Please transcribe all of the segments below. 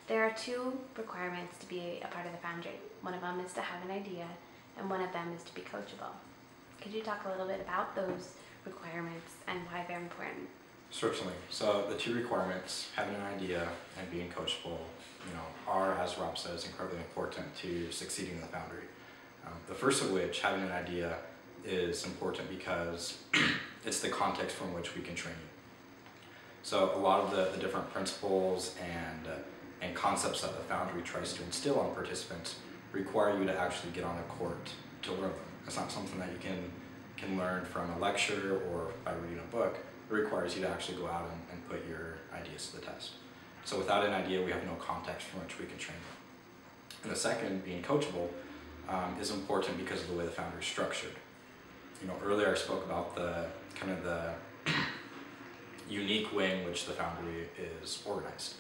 There are two requirements to be a part of the Foundry. One of them is to have an idea, and one of them is to be coachable. Could you talk a little bit about those requirements and why they're important? Certainly. So the two requirements, having an idea and being coachable, are, as Rob says, incredibly important to succeeding in the Foundry. The first of which, having an idea, is important because it's the context from which we can train you. So a lot of the different principles and concepts that the Foundry tries to instill on participants require you to actually get on a court to learn them. It's not something that you can learn from a lecture or by reading a book. It requires you to actually go out and put your ideas to the test. So without an idea, we have no context from which we can train them. And the second, being coachable, is important because of the way the Foundry is structured. Earlier I spoke about the unique way in which the Foundry is organized,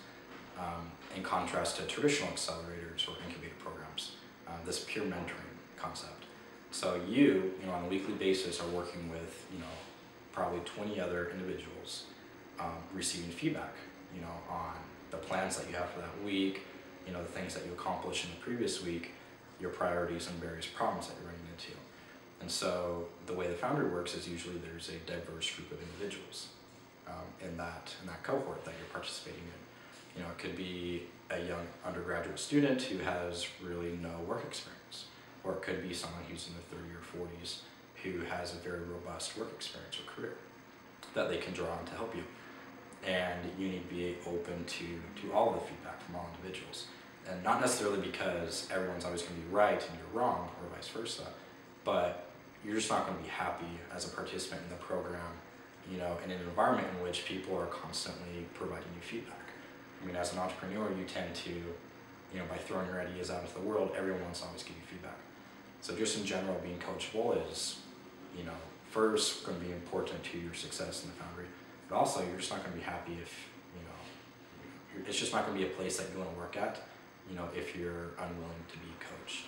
in contrast to traditional accelerators or incubator programs, this peer mentoring concept. So you on a weekly basis are working with, probably 20 other individuals, receiving feedback, on the plans that you have for that week, the things that you accomplished in the previous week, your priorities and various problems that you're running into. And so the way the Foundry works is usually there's a diverse group of individuals in that cohort that you're participating in. It could be a young undergraduate student who has really no work experience, or it could be someone who's in their 30s or 40s who has a very robust work experience or career that they can draw on to help you. And you need to be open to all of the feedback from all individuals. And not necessarily because everyone's always going to be right and you're wrong, or vice versa, but you're just not going to be happy as a participant in the program, in an environment in which people are constantly providing you feedback. As an entrepreneur, you tend to, by throwing your ideas out into the world, everyone wants to always give you feedback. So just in general, being coachable is, first going to be important to your success in the Foundry, but also you're just not going to be happy if, it's just not going to be a place that you want to work at, if you're unwilling to be coached.